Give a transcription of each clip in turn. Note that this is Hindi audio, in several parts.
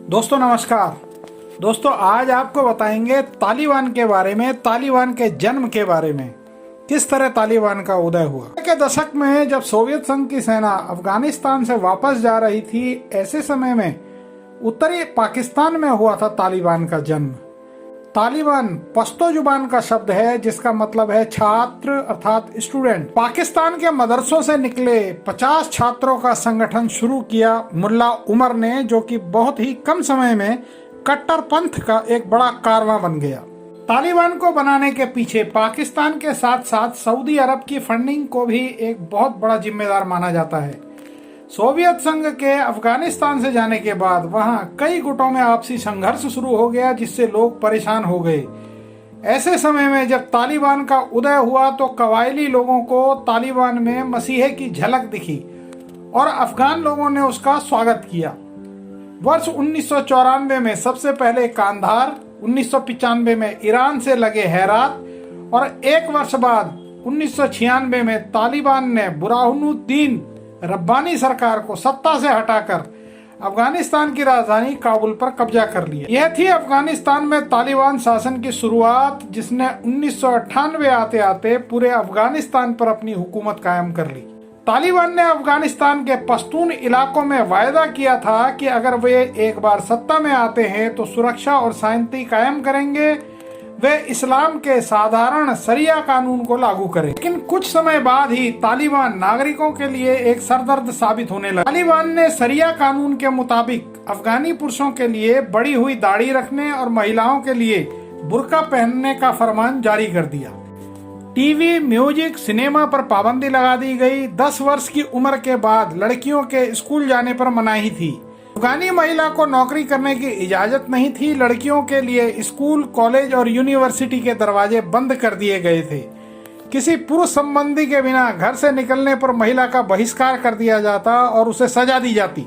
दोस्तों नमस्कार। दोस्तों आज आपको बताएंगे तालिबान के बारे में, तालिबान के जन्म के बारे में, किस तरह तालिबान का उदय हुआ। के दशक में जब सोवियत संघ की सेना अफगानिस्तान से वापस जा रही थी, ऐसे समय में उत्तरी पाकिस्तान में हुआ था तालिबान का जन्म। तालिबान पश्तो जुबान का शब्द है जिसका मतलब है छात्र अर्थात स्टूडेंट। पाकिस्तान के मदरसों से निकले 50 छात्रों का संगठन शुरू किया मुल्ला उमर ने, जो कि बहुत ही कम समय में कट्टरपंथ का एक बड़ा कारवां बन गया। तालिबान को बनाने के पीछे पाकिस्तान के साथ साथ सऊदी अरब की फंडिंग को भी एक बहुत बड़ा जिम्मेदार माना जाता है। सोवियत संघ के अफगानिस्तान से जाने के बाद वहां कई गुटों में आपसी संघर्ष शुरू हो गया, जिससे लोग परेशान हो गए। ऐसे समय में जब तालिबान का उदय हुआ तो कबायली लोगों को तालिबान में मसीहे की झलक दिखी और अफगान लोगों ने उसका स्वागत किया। वर्ष 1994 में सबसे पहले कांधार, 1995 में ईरान से लगे हेरात और एक वर्ष बाद 1996 में तालिबान ने बुरहानुद्दीन रब्बानी सरकार को सत्ता से हटाकर अफगानिस्तान की राजधानी काबुल पर कब्जा कर लिया। यह थी अफगानिस्तान में तालिबान शासन की शुरुआत, जिसने 1998 आते आते पूरे अफगानिस्तान पर अपनी हुकूमत कायम कर ली। तालिबान ने अफगानिस्तान के पश्तून इलाकों में वायदा किया था कि अगर वे एक बार सत्ता में आते हैं तो सुरक्षा और शांति कायम करेंगे, वे इस्लाम के साधारण शरिया कानून को लागू करें। लेकिन कुछ समय बाद ही तालिबान नागरिकों के लिए एक सरदर्द साबित होने लगा। तालिबान ने शरिया कानून के मुताबिक अफगानी पुरुषों के लिए बड़ी हुई दाढ़ी रखने और महिलाओं के लिए बुर्का पहनने का फरमान जारी कर दिया। टीवी, म्यूजिक, सिनेमा पर पाबंदी लगा दी गई। 10 वर्ष की उम्र के बाद लड़कियों के स्कूल जाने पर मनाही थी। अफगानी महिला को नौकरी करने की इजाजत नहीं थी। लड़कियों के लिए स्कूल, कॉलेज और यूनिवर्सिटी के दरवाजे बंद कर दिए गए थे। किसी पुरुष संबंधी के बिना घर से निकलने पर महिला का बहिष्कार कर दिया जाता और उसे सजा दी जाती।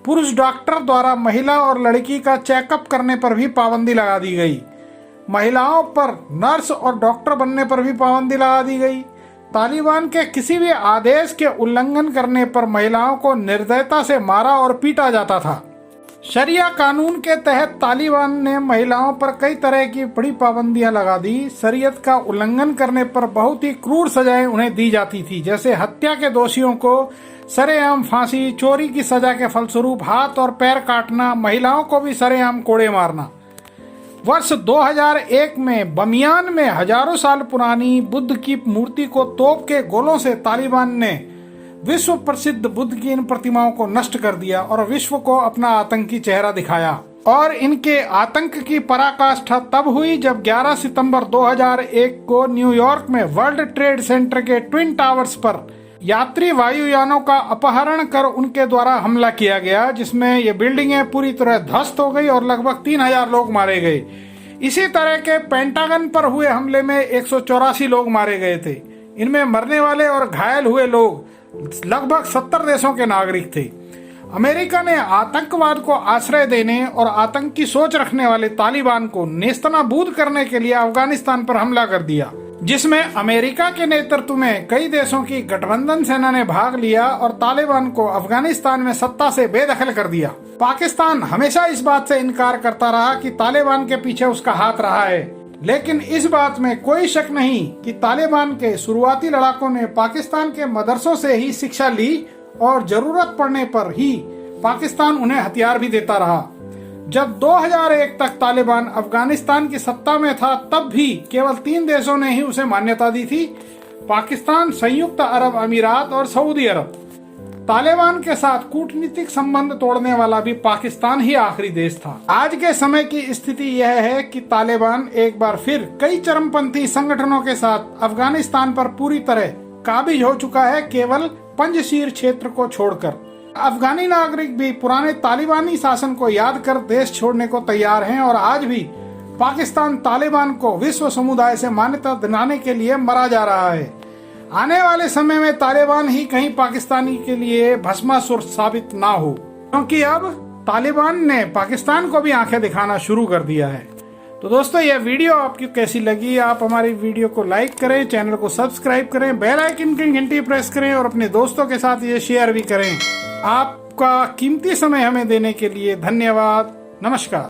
पुरुष डॉक्टर द्वारा महिला और लड़की का चेकअप करने पर भी पाबंदी लगा दी गई। महिलाओं पर नर्स और डॉक्टर बनने पर भी पाबंदी लगा दी गई। तालिबान के किसी भी आदेश के उल्लंघन करने पर महिलाओं को निर्दयता से मारा और पीटा जाता था। शरिया कानून के तहत तालिबान ने महिलाओं पर कई तरह की बड़ी पाबंदियां लगा दी। शरीयत का उल्लंघन करने पर बहुत ही क्रूर सजाएं उन्हें दी जाती थी, जैसे हत्या के दोषियों को सरेआम फांसी, चोरी की सजा के फलस्वरूप हाथ और पैर काटना, महिलाओं को भी सरेआम कोड़े मारना। वर्ष 2001 में बमियान में हजारों साल पुरानी बुद्ध की मूर्ति को तोप के गोलों से तालिबान ने विश्व प्रसिद्ध बुद्ध की इन प्रतिमाओं को नष्ट कर दिया और विश्व को अपना आतंकी चेहरा दिखाया। और इनके आतंक की पराकाष्ठा तब हुई जब 11 सितंबर 2001 को न्यूयॉर्क में वर्ल्ड ट्रेड सेंटर के ट्विन टावर्स पर यात्री वायुयानों का अपहरण कर उनके द्वारा हमला किया गया, जिसमें ये बिल्डिंगें पूरी तरह ध्वस्त हो गई और लगभग 3000 लोग मारे गए। इसी तरह के पेंटागन पर हुए हमले में 184 लोग मारे गए थे। इनमें मरने वाले और घायल हुए लोग लगभग 70 देशों के नागरिक थे। अमेरिका ने आतंकवाद को आश्रय देने और आतंक की सोच रखने वाले तालिबान को नेस्तनाबूद करने के लिए अफगानिस्तान पर हमला कर दिया, जिसमें अमेरिका के नेतृत्व में कई देशों की गठबंधन सेना ने भाग लिया और तालिबान को अफगानिस्तान में सत्ता से बेदखल कर दिया। पाकिस्तान हमेशा इस बात से इनकार करता रहा कि तालिबान के पीछे उसका हाथ रहा है, लेकिन इस बात में कोई शक नहीं कि तालिबान के शुरुआती लड़ाकों ने पाकिस्तान के मदरसों से ही शिक्षा ली और जरूरत पड़ने पर ही पाकिस्तान उन्हें हथियार भी देता रहा। जब 2001 तक तालिबान अफगानिस्तान की सत्ता में था, तब भी केवल 3 देशों ने ही उसे मान्यता दी थी: पाकिस्तान, संयुक्त अरब अमीरात और सऊदी अरब। तालिबान के साथ कूटनीतिक संबंध तोड़ने वाला भी पाकिस्तान ही आखिरी देश था। आज के समय की स्थिति यह है कि तालिबान एक बार फिर कई चरमपंथी संगठनों के साथ अफगानिस्तान पर पूरी तरह काबिज हो चुका है, केवल पंजशीर क्षेत्र को छोड़कर। अफगानी नागरिक भी पुराने तालिबानी शासन को याद कर देश छोड़ने को तैयार हैं और आज भी पाकिस्तान तालिबान को विश्व समुदाय से मान्यता दिलाने के लिए मरा जा रहा है। आने वाले समय में तालिबान ही कहीं पाकिस्तानी के लिए भस्मासुर साबित ना हो, क्योंकि अब तालिबान ने पाकिस्तान को भी आंखें दिखाना शुरू कर दिया है। तो दोस्तों, यह वीडियो आपकी कैसी लगी? आप हमारी वीडियो को लाइक करें, चैनल को सब्सक्राइब करें, बेल आइकन की घंटी प्रेस करें और अपने दोस्तों के साथ ये शेयर भी करें। आप आपका कीमती समय हमें देने के लिए धन्यवाद। नमस्कार।